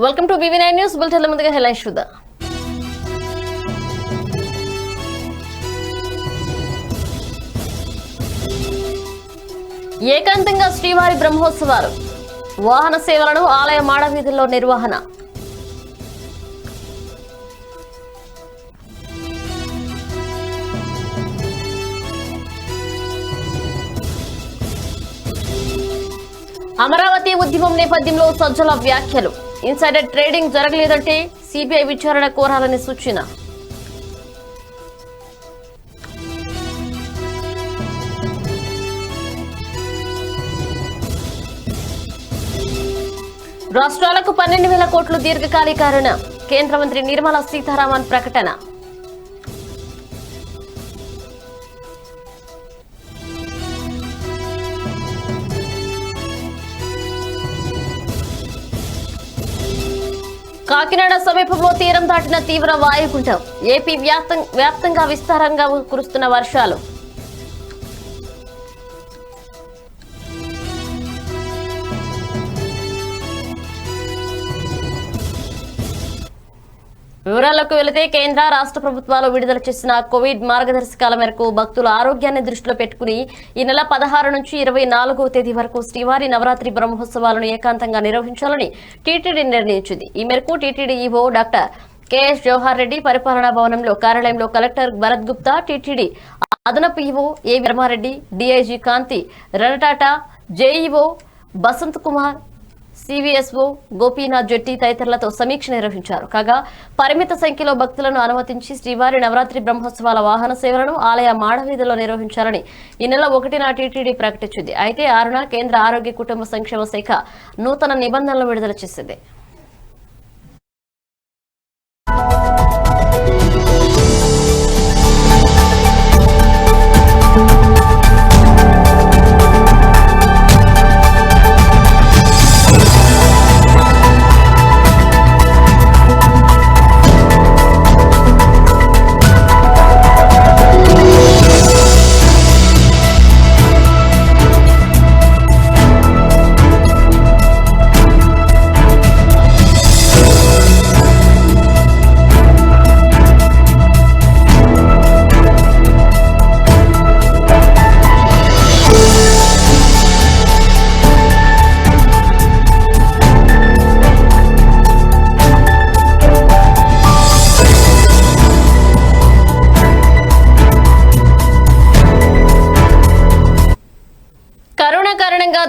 Welcome to BV9 news bulletin. ముందుగా headlines చూద్దాం. ఏకాంతంగా శ్రీవారి బ్రహ్మోత్సవాలు, వాహన సేవలను ఆలయ మాడవీధుల్లో నిర్వహణ. అమరావతి ఉద్యమం నేపథ్యంలో సజ్జల వ్యాఖ్యలు. ఇన్సైడర్ ట్రేడింగ్ జరగలేదంటే సిబిఐ విచారణ కోరాలని సూచన. రాష్ట్రాలకు 12,000 కోట్లు దీర్ఘకాలిక రుణం, కేంద్ర మంత్రి నిర్మలా సీతారామన్ ప్రకటన. కాకినాడ సమీపంలో తీరం దాటిన తీవ్ర వాయుగుండం, ఏపీ వ్యాప్తంగా విస్తారంగా కురుస్తున్న వర్షాలు. వివరాలకు వెళితే కేంద్ర రాష్ట్ర ప్రభుత్వాలు విడుదల చేసిన కోవిడ్ మార్గదర్శకాల మేరకు భక్తుల ఆరోగ్యాన్ని దృష్టిలో పెట్టుకుని ఈ నెల 16 నుంచి 24వ తేదీ వరకు శ్రీవారి నవరాత్రి బ్రహ్మోత్సవాలను ఏకాంతంగా నిర్వహించాలని టీటీడీ నిర్ణయించింది. ఈ మేరకు టీటీడీ ఈవో డాక్టర్ కెఎస్ జవహర్ రెడ్డి పరిపాలనా భవనంలో కార్యాలయంలో కలెక్టర్ భరత్ గుప్తా, టీటీడీ అదనపు EO A Dharmareddy, DIG Kanthi Ranatata, JEO Basanth Kumar, CVSO Gopinath Jetti తదితరులతో సమీక్ష నిర్వహించారు. కాగా పరిమిత సంఖ్యలో భక్తులను అనుమతించి శ్రీవారి నవరాత్రి బ్రహ్మోత్సవాల వాహన సేవలను ఆలయ మాడవీధుల్లో నిర్వహించాలని ఈ నెల 1న టీటీడీ ప్రకటించింది. అయితే 6న కేంద్ర ఆరోగ్య కుటుంబ సంక్షేమ శాఖ నూతన నిబంధనలు విడుదల చేసింది.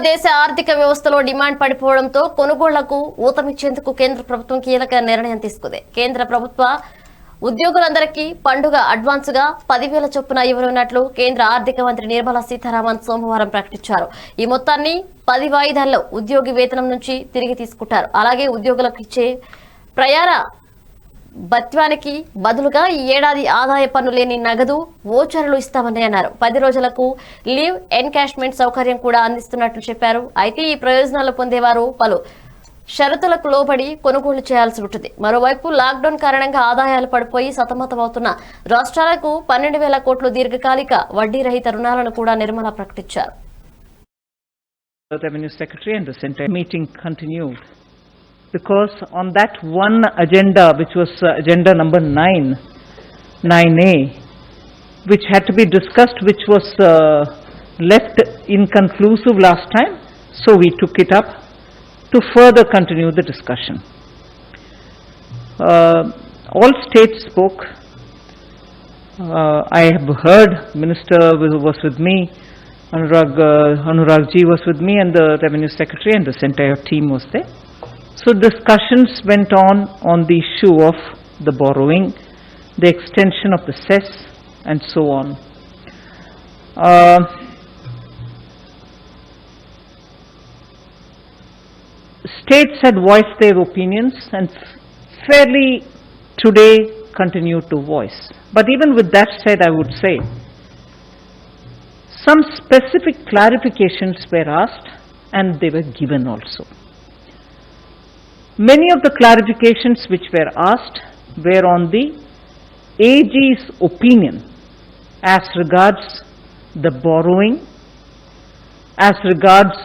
దేశ ఆర్థిక వ్యవస్థలో డిమాండ్ పడిపోవడంతో కొనుగోళ్లకు ఊతమిచ్చేందుకు కేంద్ర ప్రభుత్వం కీలక నిర్ణయం తీసుకుంది. కేంద్ర ప్రభుత్వ ఉద్యోగులందరికీ పండుగ అడ్వాన్స్ గా 10,000 చొప్పున ఇవ్వనున్నట్లు కేంద్ర ఆర్థిక మంత్రి నిర్మలా సీతారామన్ సోమవారం ప్రకటించారు. ఈ మొత్తాన్ని 10 వాయిదాల్లో ఉద్యోగి వేతనం నుంచి తిరిగి తీసుకుంటారు. అలాగే ఉద్యోగులకు ఇచ్చే ప్రయాణ భత్యానికి బదులుగా ఈ ఏడాది ఆదాయ పన్ను లేని నగదు ఓచర్లు ఇస్తామని అన్నారు. 10 రోజులకు లీవ్ ఎన్కాష్మెంట్ సౌకర్యం కూడా అందిస్తున్నట్లు చెప్పారు. అయితే ఈ ప్రయోజనాలు పొందేవారు పలు షరతులకు లోబడి కొనుగోలు చేయాల్సి ఉంటుంది. మరోవైపు లాక్డౌన్ కారణంగా ఆదాయాలు పడిపోయి సతమతమవుతున్న రాష్ట్రాలకు 12,000 కోట్లు దీర్ఘకాలిక వడ్డీ రహిత రుణాలను కూడా నిర్మలా ప్రకటించారు. Because on that one agenda, which was agenda number 9A, which had to be discussed, which was left inconclusive last time, so we took it up to further continue the discussion. All states spoke. I have heard Minister was with me, Anurag ji was with me, and the Revenue Secretary and this entire team was there. So discussions went on the issue of the borrowing, the extension of the cess and so on. States had voiced their opinions and fairly today continue to voice. But even with that said, I would say some specific clarifications were asked and they were given also. Many of the clarifications which were asked were on the AG's opinion as regards the borrowing, as regards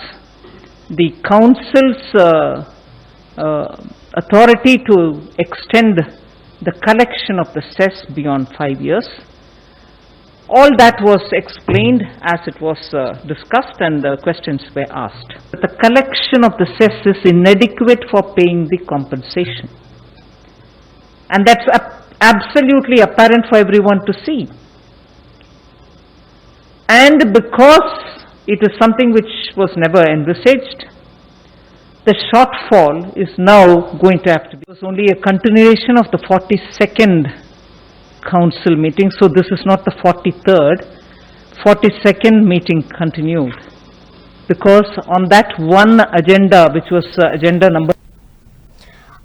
the council's authority to extend the collection of the cess beyond 5 years. All that was explained as it was discussed and questions were asked. The collection of the cess is inadequate for paying the compensation. And that's absolutely apparent for everyone to see. And because it is something which was never envisaged, the shortfall is now going to have to be. It was only a continuation of the 42nd council meeting, so this is not the 43rd. 42nd meeting continued. Because on that one agenda, which was agenda number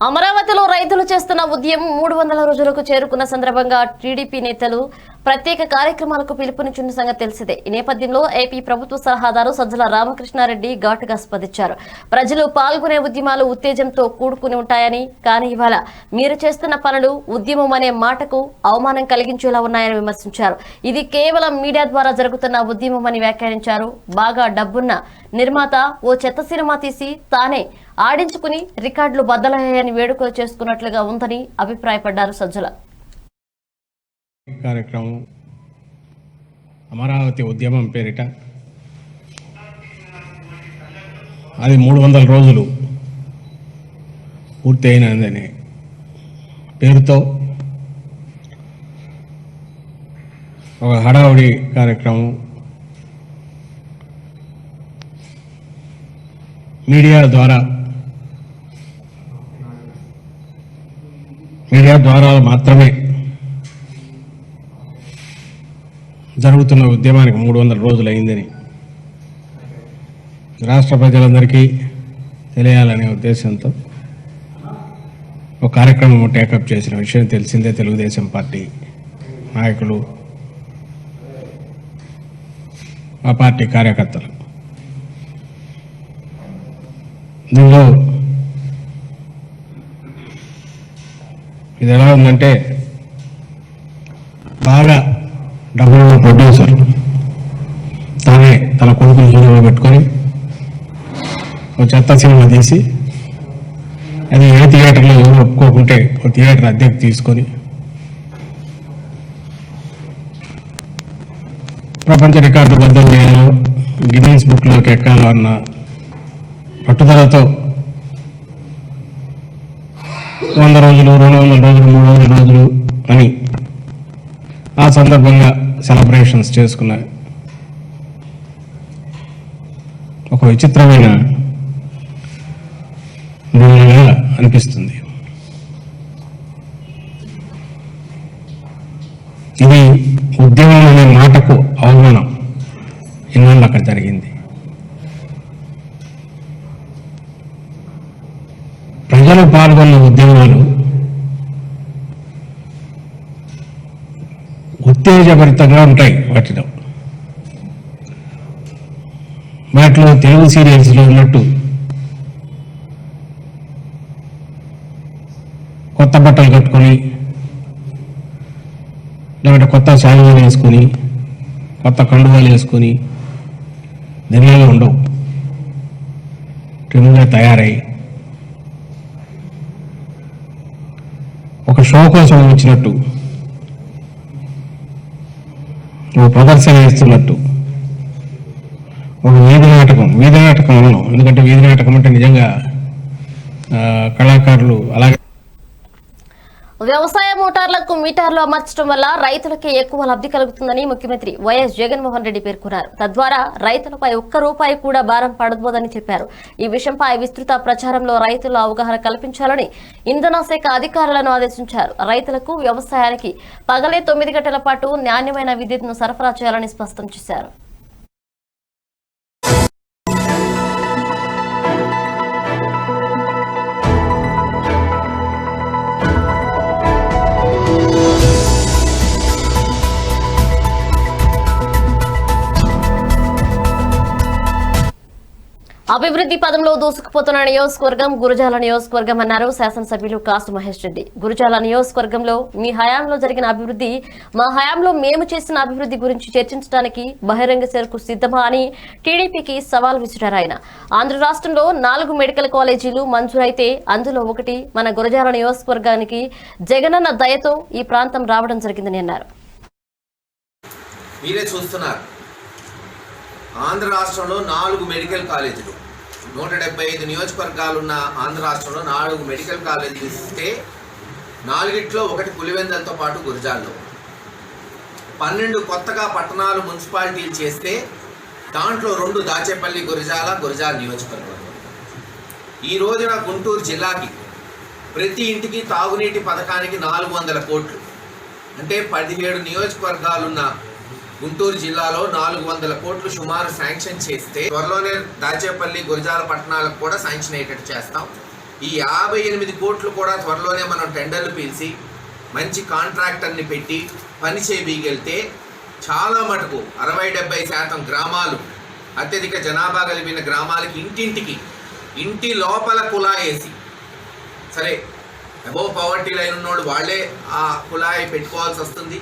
అమరావతిలో రైతులు చేస్తున్న ఉద్యమం 300 రోజులకు చేరుకున్న సందర్భంగా TDP నేతలు ప్రత్యేక కార్యక్రమాలకు పిలుపునిచ్చిన సంగతి తెలిసిందే. ఈ నేపథ్యంలో ఏపీ ప్రభుత్వ సలహాదారు సజ్జల రామకృష్ణారెడ్డి ఘాటుగా స్పందించారు. ప్రజలు పాల్గొనే ఉద్యమాలు ఉత్తేజంతో కూడుకుని ఉంటాయని, కానీ ఇవాళ మీరు చేస్తున్న పనులు ఉద్యమం అనే మాటకు అవమానం కలిగించేలా ఉన్నాయని విమర్శించారు. ఇది కేవలం మీడియా ద్వారా జరుగుతున్న ఉద్యమం అని వ్యాఖ్యానించారు. బాగా డబ్బున్న నిర్మాత ఓ చెత్త సినిమా తీసి తానే ఆడించుకుని రికార్డులు బద్దలయ్యాయని వేడుకలు చేసుకున్నట్లుగా ఉందని అభిప్రాయపడ్డారు సజ్జల. కార్యక్రమం అమరావతి ఉద్యమం పేరిట అది 300 రోజులు పూర్తి అయినదనే పేరుతో ఒక హడావుడి కార్యక్రమం మీడియా ద్వారా మాత్రమే జరుగుతున్న ఉద్యమానికి 300 రోజులు అయిందని రాష్ట్ర ప్రజలందరికీ తెలియాలనే ఉద్దేశంతో ఒక కార్యక్రమం టేకప్ చేసిన విషయం తెలిసిందే. తెలుగుదేశం పార్టీ నాయకులు, ఆ పార్టీ కార్యకర్తలు. దీనిలో ఇది ఎలా ఉందంటే, బాగా డబ్బులు ప్రొడ్యూసర్ తానే తన కొడుకుని హీరోగా పెట్టుకొని ఒక చెత్త సినిమా తీసి అది ఏ థియేటర్లో ఎవరు ఒప్పుకోకుంటే ఒక థియేటర్ అద్దెకు తీసుకొని ప్రపంచ రికార్డు బద్దలు చేయాలో, గిన్నీస్ బుక్లోకి ఎక్కాలో అన్న పట్టుదలతో 100 రోజులు, 200 రోజులు, 300 రోజులు అని ఆ సందర్భంగా సెలబ్రేషన్స్ చేసుకున్న ఒక విచిత్రమైన నిర్ణయంగా అనిపిస్తుంది. ఇది ఉద్యమం అనే మాటకు అవమానం ఇన్నాళ్ళు అక్కడ జరిగింది. ప్రజలు పాల్గొన్న ఉద్యమాలు ఉత్తేజభరితంగా ఉంటాయి. వాటిలో తెలుగు సీరియల్స్లో ఉన్నట్టు కొత్త బట్టలు కట్టుకొని, లేదంటే కొత్త శాలువాలు వేసుకొని, కొత్త కండువాలు వేసుకొని దినాలు ఉండవు. ట్రిమ్గా తయారై ఒక షో కోసం వచ్చినట్టు, ఒక ప్రదర్శన ఇస్తున్నట్టు, ఒక వీధి నాటకం అన్నాం. ఎందుకంటే వీధి నాటకం అంటే నిజంగా కళాకారులు అలాగే. వ్యవసాయ మోటార్లకు మీటర్లు అమర్చడం వల్ల రైతులకి ఎక్కువ లబ్ధి కలుగుతుందని ముఖ్యమంత్రి వైఎస్ జగన్మోహన్ రెడ్డి పేర్కొన్నారు. తద్వారా రైతులపై ఒక్క రూపాయి కూడా భారం పడబోదని చెప్పారు. ఈ విషయంపై విస్తృత ప్రచారంలో రైతుల అవగాహన కల్పించాలని ఇంధన శాఖ అధికారులను ఆదేశించారు. రైతులకు, వ్యవసాయానికి పగలే 9 గంటల పాటు నాణ్యమైన విద్యుత్ను సరఫరా చేయాలని స్పష్టం చేశారు. అభివృద్ధి పదంలో దూసుకుపోతున్న నియోజకవర్గం గురజాల నియోజకవర్గం అన్నారు శాసనసభ్యులు కాసు మహేష్ రెడ్డి. గురజాల నియోజకవర్గంలో మీ హయాంలో జరిగిన అభివృద్ధి, మా హయాంలో మేము చేసిన అభివృద్ధి గురించి చర్చించడానికి బహిరంగ సభకు సిద్ధమా అని టీడీపీకి సవాల్ విసిరారు ఆయన. ఆంధ్ర రాష్ట్రంలో 4 మెడికల్ కాలేజీలు మంజూరైతే అందులో ఒకటి మన గురజాల నియోజకవర్గానికి జగనన్న దయతో ఈ ప్రాంతం రావడం జరిగిందని అన్నారు. మీరే చూస్తున్నారు, ఆంధ్ర రాష్ట్రంలో 4 మెడికల్ కాలేజీలు, 175 నియోజకవర్గాలున్న ఆంధ్ర రాష్ట్రంలో 4 మెడికల్ కాలేజీలు ఇస్తే 4ట్లో ఒకటి పులివెందులతో పాటు గురజాల్లో, 12 కొత్తగా పట్టణాలు మున్సిపాలిటీలు చేస్తే దాంట్లో 2 దాచేపల్లి గురజాల నియోజకవర్గం. ఈ రోజున గుంటూరు జిల్లాకి ప్రతి ఇంటికి తాగునీటి పథకానికి 400 కోట్లు, అంటే 17 నియోజకవర్గాలున్న గుంటూరు జిల్లాలో 400 కోట్లు సుమారు శాంక్షన్ చేస్తే త్వరలోనే దాచేపల్లి గురజాల పట్టణాలకు కూడా శాంక్షన్ అయ్యేటట్టు చేస్తాం. ఈ 58 కోట్లు కూడా త్వరలోనే మనం టెండర్లు పిలిచి మంచి కాంట్రాక్టర్ని పెట్టి పని చేయగలిగితే చాలా మటుకు 60-70% గ్రామాలు, అత్యధిక జనాభా కలిగిన గ్రామాలకి ఇంటింటికి ఇంటి లోపల కుళాయేసి, సరే అబోవ్ పవర్టీ లైన్ ఉన్నోడు వాళ్ళే ఆ కుళాయి పెట్టుకోవాల్సి వస్తుంది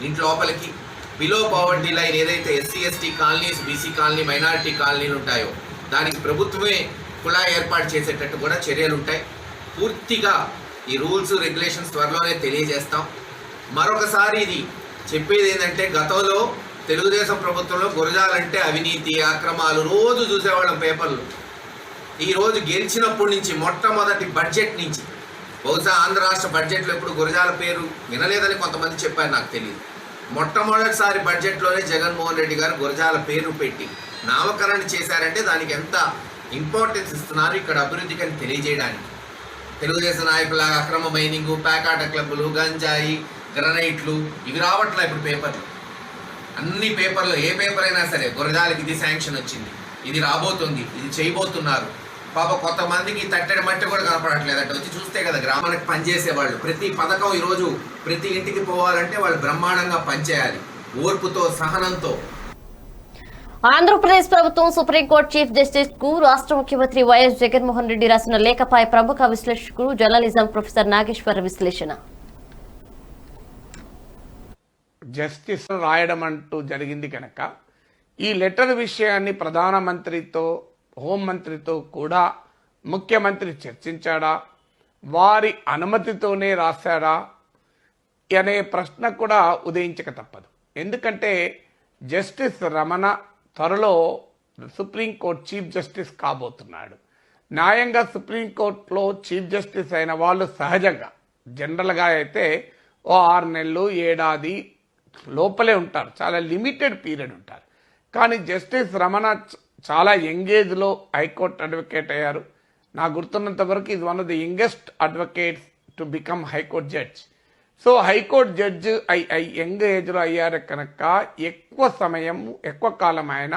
ఇంటి లోపలికి. బిలో పవర్టీ లైన్ ఏదైతే SC/ST colonies, BC colony, minority కాలనీలు ఉంటాయో దానికి ప్రభుత్వమే కుళాయి ఏర్పాటు చేసేటట్టు కూడా చర్యలు ఉంటాయి. పూర్తిగా ఈ రూల్స్ రెగ్యులేషన్స్ త్వరలోనే తెలియజేస్తాం. మరొకసారి ఇది చెప్పేది ఏంటంటే, గతంలో తెలుగుదేశం ప్రభుత్వంలో గురజాలంటే అవినీతి, అక్రమాలు రోజు చూసేవాళ్ళం పేపర్లు. ఈరోజు గెలిచినప్పటి నుంచి మొట్టమొదటి బడ్జెట్ నుంచి, బహుశా ఆంధ్ర రాష్ట్ర బడ్జెట్లో ఎప్పుడు గురజాల పేరు వినలేదని కొంతమంది చెప్పారు, నాకు తెలియదు. మొట్టమొదటిసారి బడ్జెట్లోనే జగన్మోహన్ రెడ్డి గారు గురజాల పేరు పెట్టి నామకరణ చేశారంటే దానికి ఎంత ఇంపార్టెన్స్ ఇస్తున్నారు ఇక్కడ అభివృద్ధికి అని తెలియజేయడానికి. తెలుగుదేశం నాయకుల అక్రమ మైనింగ్, ప్యాకాట క్లబ్బులు, గంజాయి, గ్రనైట్లు ఇవి రావట్లే ఇప్పుడు పేపర్లు. అన్ని పేపర్లు, ఏ పేపర్ అయినా సరే గురజాలకి ఇది శాంక్షన్ వచ్చింది, ఇది రాబోతుంది, ఇది చేయబోతున్నారు. పాప కొంతమందికి తట్టడి మట్టి కూడా కనపడట్లేదట. వచ్చి చూస్తే కదా గ్రామానికి పనిచేసేవాళ్ళు. ప్రతి పథకం ఈరోజు ప్రతి ఇంటికి పోవాలంటే వాళ్ళు బ్రహ్మాండంగా పనిచేయాలి, ఓర్పుతో, సహనంతో. ఆంధ్రప్రదేశ్ ప్రభుత్వం సుప్రీంకోర్టు చీఫ్ జస్టిస్ కు రాష్ట్ర ముఖ్యమంత్రి వైఎస్ జగన్మోహన్ రెడ్డి రాసిన లేఖపై ప్రముఖ విశ్లేషకుడు జర్నలిజం ప్రొఫెసర్ నాగేశ్వర విశ్లేషణ. జస్టిస్ రాయడం అంటూ జరిగింది కనుక ఈ లెటర్ విషయాన్ని ప్రధానమంత్రితో, హోంమంత్రితో కూడా ముఖ్యమంత్రి చర్చించాడా, వారి అనుమతితోనే రాశాడా అనే ప్రశ్న కూడా ఉదయించక తప్పదు. ఎందుకంటే జస్టిస్ రమణ త్వరలో సుప్రీంకోర్టు చీఫ్ జస్టిస్ కాబోతున్నాడు. న్యాయంగా సుప్రీంకోర్టులో చీఫ్ జస్టిస్ అయిన వాళ్ళు సహజంగా జనరల్గా అయితే 6 నెలలు, ఏడాది లోపలే ఉంటారు, చాలా లిమిటెడ్ పీరియడ్ ఉంటారు. కానీ జస్టిస్ రమణ చాలా యంగేజ్లో హైకోర్టు అడ్వకేట్ అయ్యారు. నాకు గుర్తున్నంత వరకు ఇది one of the youngest advocates to become high court judge. So high court judge young ఏజ్లో అయ్యారు కనుక ఎక్కువ సమయం, ఎక్కువ కాలం ఆయన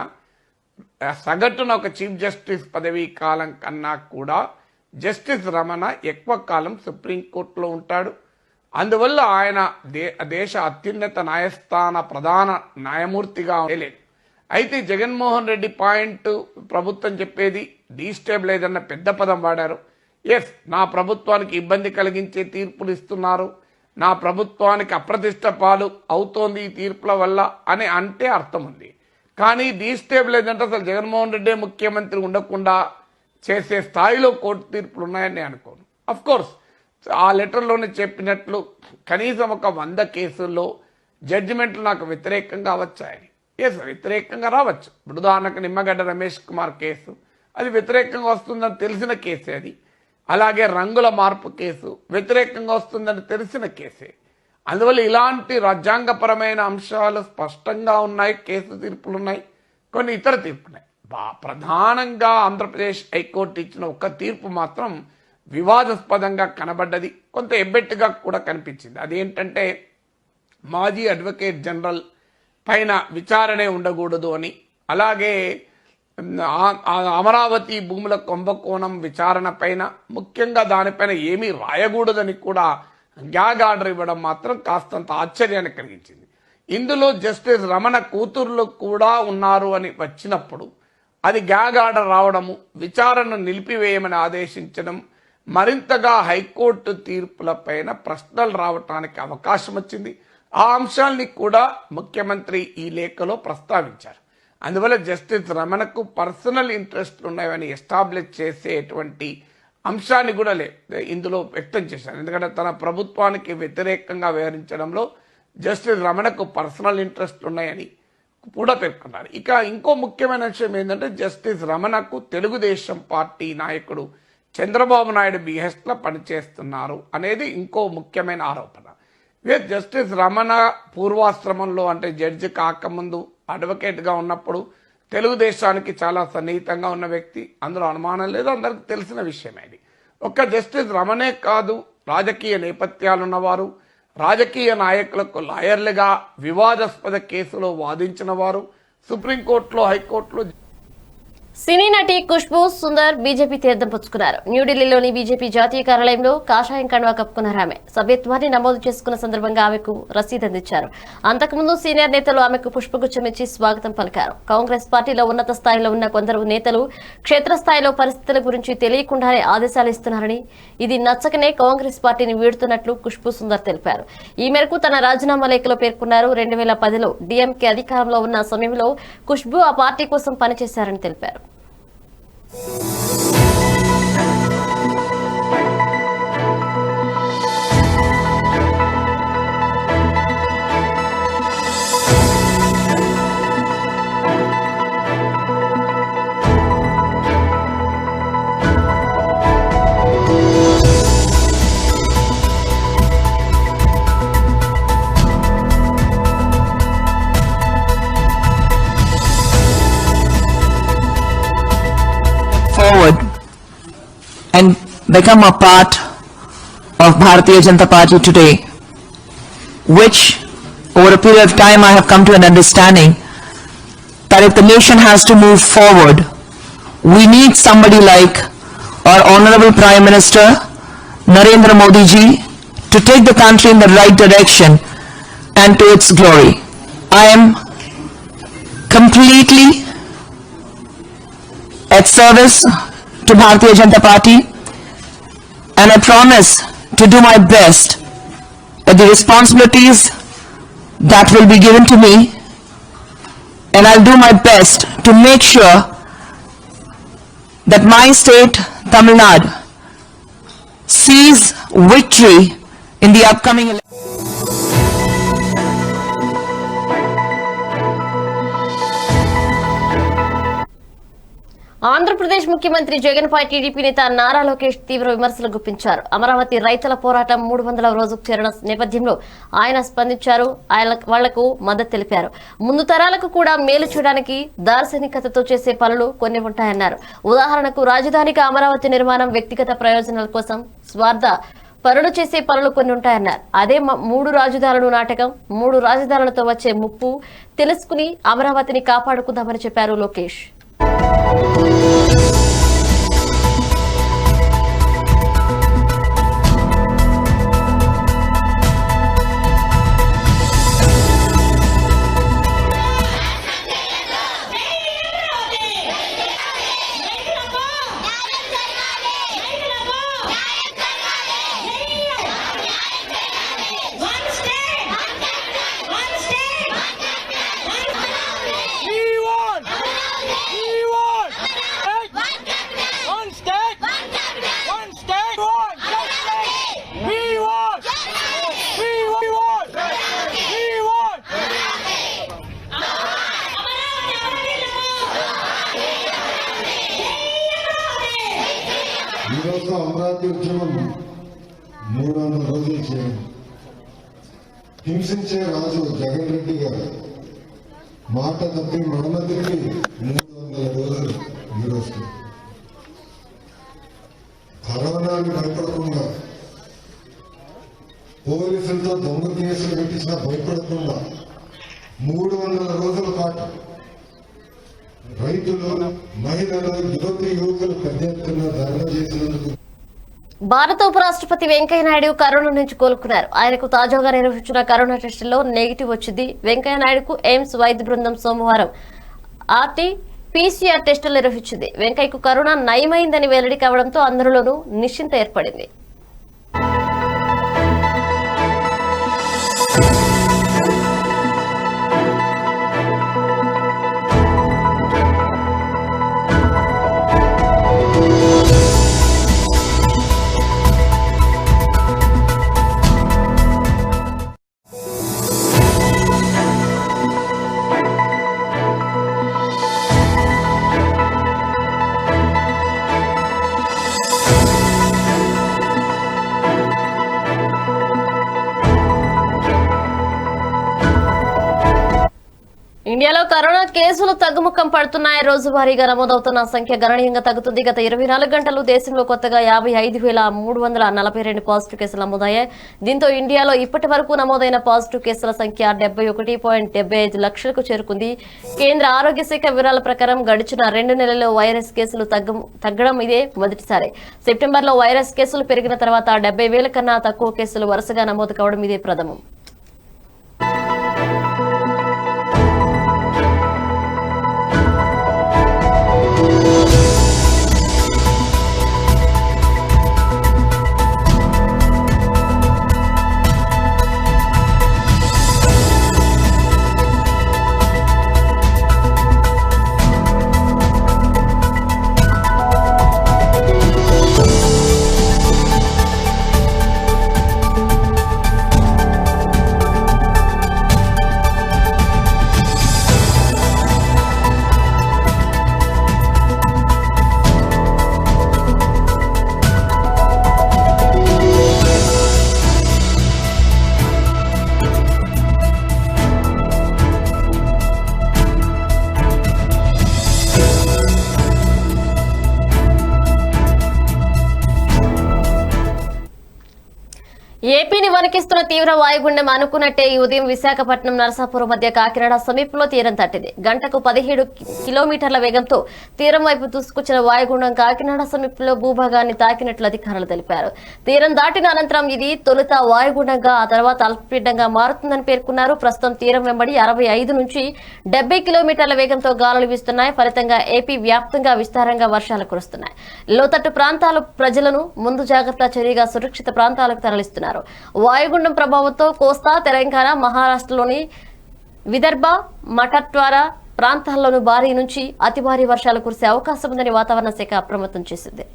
సగటున ఒక చీఫ్ జస్టిస్ పదవీ కాలం కన్నా కూడా జస్టిస్ రమణ ఎక్కువ కాలం సుప్రీంకోర్టులో ఉంటాడు. అందువల్ల ఆయన దేశ అత్యున్నత న్యాయస్థాన ప్రధాన న్యాయమూర్తిగా లేదు. అయితే జగన్మోహన్ రెడ్డి పాయింట్, ప్రభుత్వం చెప్పేది డీస్టెబిలైజ్ అన్న పెద్ద పదం వాడారు. ఎస్, నా ప్రభుత్వానికి ఇబ్బంది కలిగించే తీర్పులు ఇస్తున్నారు, నా ప్రభుత్వానికి అప్రతిష్ట పాలు అవుతోంది ఈ తీర్పుల వల్ల అని అంటే అర్థం ఉంది. కానీ డీస్టెబిలైజ్ అంటే అసలు జగన్మోహన్ రెడ్డి ముఖ్యమంత్రి ఉండకుండా చేసే స్థాయిలో కోర్టు తీర్పులు ఉన్నాయని నేను అనుకోను. అఫ్ కోర్స్ ఆ లెటర్లోనే చెప్పినట్లు కనీసం ఒక 100 కేసుల్లో జడ్జిమెంట్లు నాకు వ్యతిరేకంగా వచ్చాయని. ఎస్, వ్యతిరేకంగా రావచ్చు. ఇప్పుడు ఉదాహరణకు నిమ్మగడ్డ రమేష్ కుమార్ కేసు, అది వ్యతిరేకంగా వస్తుందని తెలిసిన కేసే అది. అలాగే రంగుల మార్పు కేసు వ్యతిరేకంగా వస్తుందని తెలిసిన కేసే. అందువల్ల ఇలాంటి రాజ్యాంగపరమైన అంశాలు స్పష్టంగా ఉన్నాయి, కేసు తీర్పులు ఉన్నాయి, కొన్ని ఇతర తీర్పులున్నాయి. ప్రధానంగా ఆంధ్రప్రదేశ్ హైకోర్టు ఇచ్చిన ఒక తీర్పు మాత్రం వివాదాస్పదంగా కనబడ్డది, కొంత ఎబ్బెట్టుగా కూడా కనిపించింది. అదేంటంటే మాజీ అడ్వకేట్ జనరల్ పైన విచారణే ఉండకూడదు అని, అలాగే అమరావతి భూముల కుంభకోణం విచారణ పైన ముఖ్యంగా దానిపైన ఏమీ రాయకూడదని కూడా గ్యాగ్ ఆర్డర్ ఇవ్వడం మాత్రం కాస్తంత ఆశ్చర్యాన్ని కలిగించింది. ఇందులో జస్టిస్ రమణ కూతుర్లు కూడా ఉన్నారు అని వచ్చినప్పుడు అది గ్యాగ్ ఆర్డర్ రావడము, విచారణను నిలిపివేయమని ఆదేశించడం, మరింతగా హైకోర్టు తీర్పులపైన ప్రశ్నలు రావటానికి అవకాశం వచ్చింది. ఆ అంశాల్ని కూడా ముఖ్యమంత్రి ఈ లేఖలో ప్రస్తావించారు. అందువల్ల జస్టిస్ రమణకు పర్సనల్ ఇంట్రెస్ట్లు ఉన్నాయని ఎస్టాబ్లిష్ చేసేటువంటి అంశాన్ని కూడా ఇందులో వ్యక్తం చేశారు. ఎందుకంటే తన ప్రభుత్వానికి వ్యతిరేకంగా వ్యవహరించడంలో జస్టిస్ రమణకు పర్సనల్ ఇంట్రెస్ట్ ఉన్నాయని కూడా పేర్కొన్నారు. ఇక ఇంకో ముఖ్యమైన విషయం ఏంటంటే జస్టిస్ రమణకు తెలుగుదేశం పార్టీ నాయకుడు చంద్రబాబు నాయుడు బిహెస్ట్లో పనిచేస్తున్నారు అనేది ఇంకో ముఖ్యమైన ఆరోపణ. జస్టిస్ రమణ పూర్వాశ్రమంలో అంటే జడ్జి కాకముందు అడ్వకేట్గా ఉన్నప్పుడు తెలుగుదేశానికి చాలా సన్నిహితంగా ఉన్న వ్యక్తి, అందులో అనుమానం లేదు, అందరికి తెలిసిన విషయమే. ఒక్క జస్టిస్ రమణే కాదు, రాజకీయ నేపథ్యాలున్నవారు, రాజకీయ నాయకులకు లాయర్లుగా వివాదాస్పద కేసులో వాదించిన వారు, సుప్రీంకోర్టులో హైకోర్టులో. సినీ నటి ఖుష్బూ సుందర్ బీజేపీ తీర్థం పుచ్చుకున్నారు. న్యూఢిల్లీలోని బీజేపీ జాతీయ కార్యాలయంలో కాషాయం కండువా కప్పుకున్నారు. ఆమె సభ్యత్వాన్ని నమోదు చేసుకున్న సందర్భంగా ఆమెకు రసీదు అందించారు. అంతకుముందు సీనియర్ నేతలు ఆమెకు పుష్పగుచ్చం ఇచ్చి స్వాగతం పలికారు. కాంగ్రెస్ పార్టీలో ఉన్నత స్థాయిలో ఉన్న కొందరు నేతలు క్షేత్రస్థాయిలో పరిస్థితుల గురించి తెలియకుండానే ఆదేశాలు ఇస్తున్నారని, ఇది నచ్చకనే కాంగ్రెస్ పార్టీని వీడుతున్నట్లు ఖుష్బూ సుందర్ తెలిపారు. ఈ మేరకు తన రాజీనామా లేఖలో పేర్కొన్నారు. 2010లో డీఎంకే అధికారంలో ఉన్న సమయంలో ఖుష్బూ ఆ పార్టీ కోసం పనిచేశారని తెలిపారు. Forward and become a part of Bharatiya Janata Party today, which over a period of time I have come to an understanding that if the nation has to move forward, we need somebody like our Honorable Prime Minister Narendra Modi ji to take the country in the right direction and to its glory. I am completely at service to Bharatiya Janata Party, and I promise to do my best at the responsibilities that will be given to me, and I'll do my best to make sure that my state, Tamil Nadu, sees victory in the upcoming election. Andhra Pradesh ముఖ్యమంత్రి జగన్ పై TDP నేత నారా లోకేష్ తీవ్ర విమర్శలు గుప్పించారు. అమరావతి రైతుల పోరాటం 300వ రోజుకు చేరిన నేపథ్యంలో ఆయన స్పందించారు. వాళ్లకు మద్దతు తెలిపారు. ముందు తరాలకు కూడా మేలు చేయడానికి దార్శనికతతో చేసే పనులు కొన్ని ఉంటాయన్నారు. ఉదాహరణకు రాజధానిగా అమరావతి నిర్మాణం వ్యక్తిగత ప్రయోజనాల కోసం స్వార్థ పనులు చేసే పనులు కొన్ని ఉంటాయన్నారు. అదే 3 రాజధానులు నాటకం. 3 రాజధానులతో వచ్చే ముప్పు తెలుసుకుని అమరావతిని కాపాడుకుందామని చెప్పారు లోకేష్. ఈరోజు అమరావతి ఉద్యమం 300 రోజులు చేయండి. హింసించే రాజు జగన్ రెడ్డి గారు మాట తప్పి మడమ తిరిగి 300 రోజులు ఈరోజు కరోనాకి భయపడకుండా, పోలీసులతో దొంగ కేసులు పెట్టించినా భయపడకుండా 300 రోజుల పాటు రైతులు, మహిళలు, యువకులు పెద్ద ఎత్తున ధర్నా చేసినందుకు. భారత ఉపరాష్ట్రపతి వెంకయ్యనాయుడు కరోనా నుంచి కోలుకున్నారు. ఆయనకు తాజాగా నిర్వహించిన కరోనా టెస్టులో నెగిటివ్ వచ్చింది. వెంకయ్యనాయుడుకు ఎయిమ్స్ వైద్య బృందం సోమవారం పీసీఆర్ టెస్టులు నిర్వహించింది. వెంకయ్యకు కరోనా నయమైందని వెల్లడి కావడంతో అందరిలోనూ నిశ్చింత ఏర్పడింది. ఇండియాలో కరోనా కేసులు తగ్గుముఖం పడుతున్నాయి. రోజువారీగా నమోదవుతున్న సంఖ్య గణనీయంగా తగ్గుతుంది. గత 24 గంటలు దేశంలో కొత్తగా 55,342 పాజిటివ్ కేసులు నమోదయ్యాయి. దీంతో ఇండియాలో ఇప్పటి వరకు నమోదైన పాజిటివ్ కేసుల సంఖ్య 71.75 లక్షలకు చేరుకుంది. కేంద్ర ఆరోగ్య శాఖ వివరాల ప్రకారం గడిచిన 2 నెలల్లో వైరస్ కేసులు తగ్గడం ఇదే మొదటిసారి. సెప్టెంబర్లో వైరస్ కేసులు పెరిగిన తర్వాత 70,000 కన్నా తక్కువ కేసులు వరుసగా నమోదు కావడం ఇదే ప్రథమం. ఏపీని వణికిస్తున్న తీవ్ర వాయుగుండం అనుకున్నట్టే ఈ ఉదయం విశాఖపట్నం నరసాపురం మధ్య కాకినాడ సమీపంలో తీరం తట్టింది. గంటకు 17 కిలోమీటర్ల వేగంతో తీరం వైపు దూసుకొచ్చిన వాయుగుండం కాకినాడ సమీపంలో భూభాగాన్ని తాకినట్లు అధికారులు తెలిపారు. తీరం దాటిన అనంతరం ఇది తొలుత వాయుగుండంగా ఆ తర్వాత అల్పపీడనంగా మారుతుందని పేర్కొన్నారు. ప్రస్తుతం తీరం వెంబడి 65 నుంచి 70 కిలోమీటర్ల వేగంతో గాలులు వీస్తున్నాయి. ఫలితంగా ఏపీ వ్యాప్తంగా విస్తారంగా వర్షాలు కురుస్తున్నాయి. లోతట్టు ప్రాంతాల ప్రజలను ముందు జాగ్రత్త చర్యగా సురక్షిత ప్రాంతాలకు తరలిస్తున్నారు. వాయుగుండం ప్రభావంతో కోస్తా, తెలంగాణ, మహారాష్ట్రలోని విదర్భ, మఠట్వార ప్రాంతాల్లోనూ భారీ నుంచి అతి భారీ వర్షాలు కురిసే అవకాశం ఉందని వాతావరణ శాఖ అప్రమత్తం చేసింది.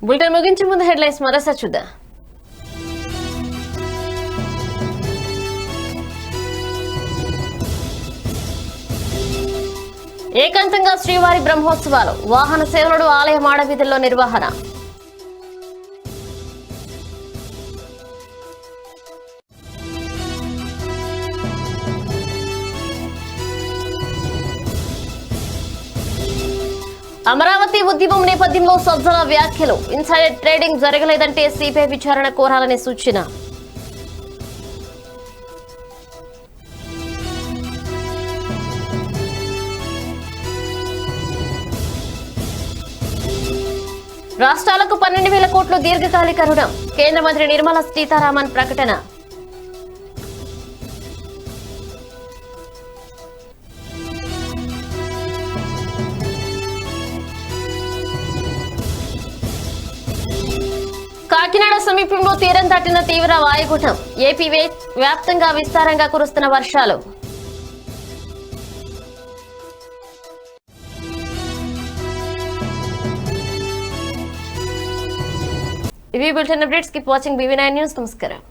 బులెటిన్ ముగించే ముందు హెడ్లైన్స్ మరోసారి చూద్దాం. ఏకాంతంగా శ్రీవారి బ్రహ్మోత్సవాలు, వాహన సేవలు, ఆలయ మాడవీధుల్లో నిర్వహణ. అమరావతి ఉద్యమం నేపథ్యంలో సజ్జల వ్యాఖ్యలు, ఇన్సైడర్ ట్రేడింగ్ జరగలేదంటే సిబిఐ విచారణ కోరాలని సూచన. రాష్ట్రాలకు 12,000 కోట్లు దీర్ఘకాలిక రుణం, కేంద్ర మంత్రి నిర్మలా సీతారామన్ ప్రకటన. కాకినాడ సమీపంలో తీరం దాటిన తీవ్ర వాయుగుండం, ఏపీ వ్యాప్తంగా విస్తారంగా కురుస్తున్న వర్షాలు. ఇవి bulletin updates. Keep watching BV9 news. నమస్కారం.